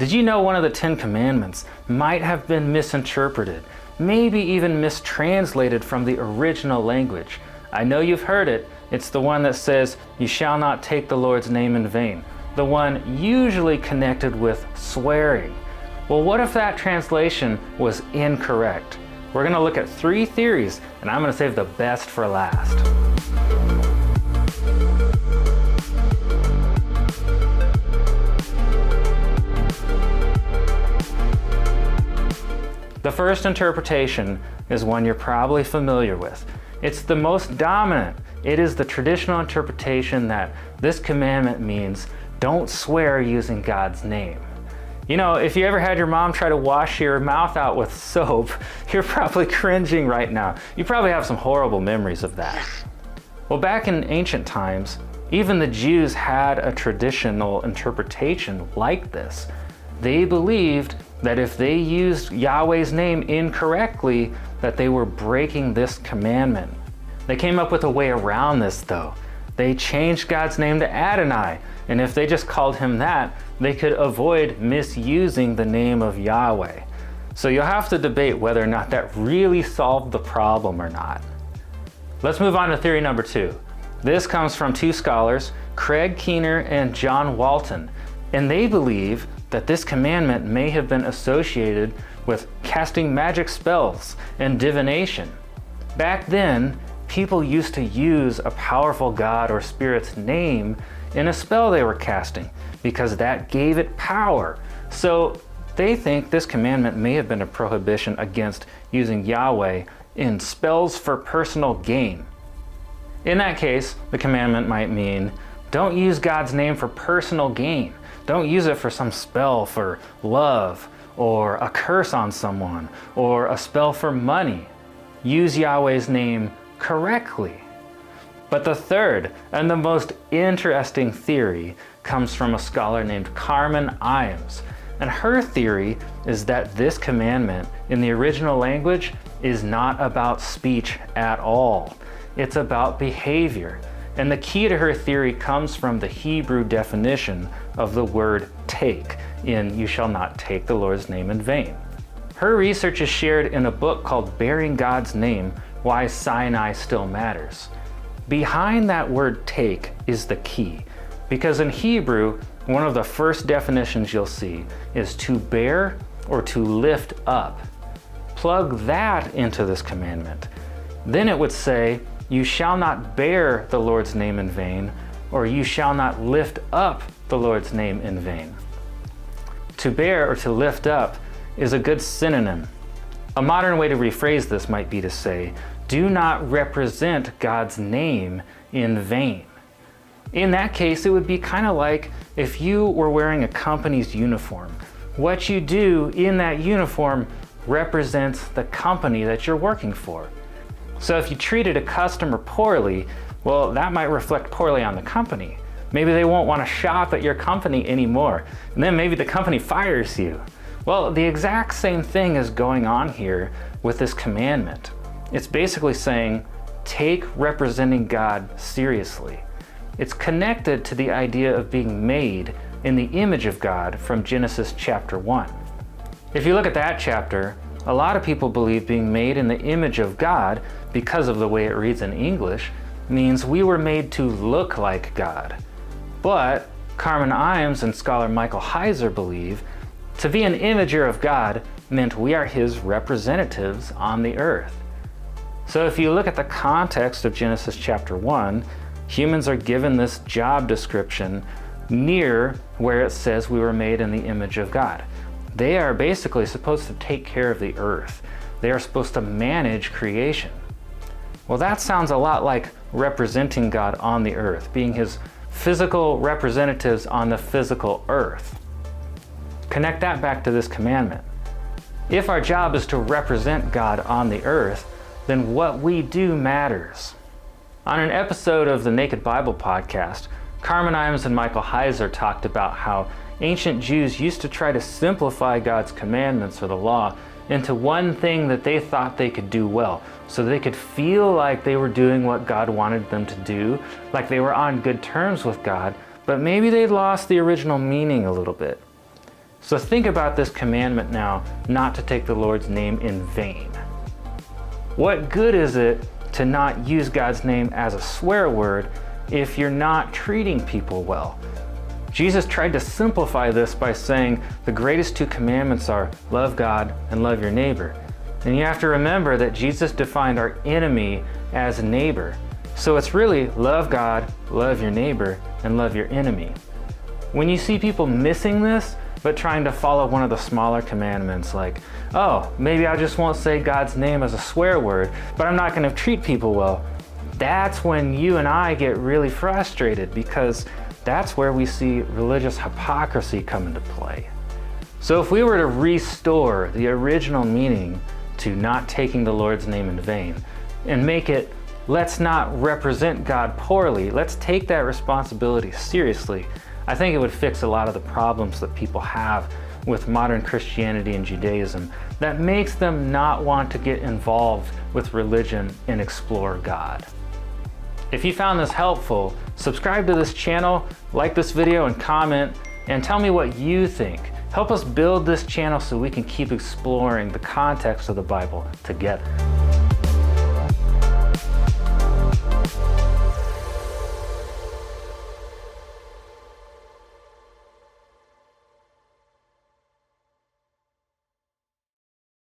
Did you know one of the 10 commandments might have been misinterpreted, maybe even mistranslated from the original language? I know you've heard it. It's the one that says, "You shall not take the Lord's name in vain," the one usually connected with swearing. Well, what if that translation was incorrect? We're going to look at 3 theories, and I'm going to save the best for last. The first interpretation is one you're probably familiar with. It's the most dominant. It is the traditional interpretation that this commandment means don't swear using God's name. You know, if you ever had your mom try to wash your mouth out with soap, you're probably cringing right now. You probably have some horrible memories of that. Well, back in ancient times, even the Jews had a traditional interpretation like this. They believed that if they used Yahweh's name incorrectly, that they were breaking this commandment. They came up with a way around this though. They changed God's name to Adonai, and if they just called him that, they could avoid misusing the name of Yahweh. So you'll have to debate whether or not that really solved the problem or not. Let's move on to theory number 2. This comes from 2 scholars, Craig Keener and John Walton, and they believe that this commandment may have been associated with casting magic spells and divination. Back then, people used to use a powerful god or spirit's name in a spell they were casting because that gave it power. So they think this commandment may have been a prohibition against using Yahweh in spells for personal gain. In that case, the commandment might mean, don't use God's name for personal gain. Don't use it for some spell for love, or a curse on someone, or a spell for money. Use Yahweh's name correctly. But the third and the most interesting theory comes from a scholar named Carmen Imes. And her theory is that this commandment in the original language is not about speech at all. It's about behavior. And the key to her theory comes from the Hebrew definition of the word take in "You shall not take the Lord's name in vain." Her research is shared in a book called Bearing God's Name, Why Sinai Still Matters. Behind that word take is the key, because in Hebrew, one of the first definitions you'll see is to bear or to lift up. Plug that into this commandment. Then it would say, "You shall not bear the Lord's name in vain," or "You shall not lift up the Lord's name in vain." To bear or to lift up is a good synonym. A modern way to rephrase this might be to say, do not represent God's name in vain. In that case, it would be kind of like if you were wearing a company's uniform. What you do in that uniform represents the company that you're working for. So if you treated a customer poorly, well, that might reflect poorly on the company. Maybe they won't want to shop at your company anymore, and then maybe the company fires you. Well, the exact same thing is going on here with this commandment. It's basically saying, take representing God seriously. It's connected to the idea of being made in the image of God from Genesis chapter 1. If you look at that chapter, a lot of people believe being made in the image of God, because of the way it reads in English, means we were made to look like God. But Carmen Imes and scholar Michael Heiser believe to be an imager of God meant we are his representatives on the earth. So if you look at the context of Genesis chapter 1, humans are given this job description near where it says we were made in the image of God. They are basically supposed to take care of the earth. They are supposed to manage creation. Well, that sounds a lot like representing God on the earth, being his physical representatives on the physical earth. Connect that back to this commandment. If our job is to represent God on the earth, then what we do matters. On an episode of the Naked Bible podcast, Carmen Imes and Michael Heiser talked about how ancient Jews used to try to simplify God's commandments or the law into one thing that they thought they could do well, so they could feel like they were doing what God wanted them to do, like they were on good terms with God, but maybe they'd lost the original meaning a little bit. So think about this commandment now, not to take the Lord's name in vain. What good is it to not use God's name as a swear word if you're not treating people well? Jesus tried to simplify this by saying the greatest two commandments are love God and love your neighbor. And you have to remember that Jesus defined our enemy as neighbor. So it's really love God, love your neighbor, and love your enemy. When you see people missing this, but trying to follow one of the smaller commandments like, oh, maybe I just won't say God's name as a swear word, but I'm not going to treat people well, that's when you and I get really frustrated, because that's where we see religious hypocrisy come into play. So if we were to restore the original meaning to not taking the Lord's name in vain and make it, let's not represent God poorly, let's take that responsibility seriously, I think it would fix a lot of the problems that people have with modern Christianity and Judaism that makes them not want to get involved with religion and explore God. If you found this helpful, subscribe to this channel, like this video and comment, and tell me what you think. Help us build this channel so we can keep exploring the context of the Bible together.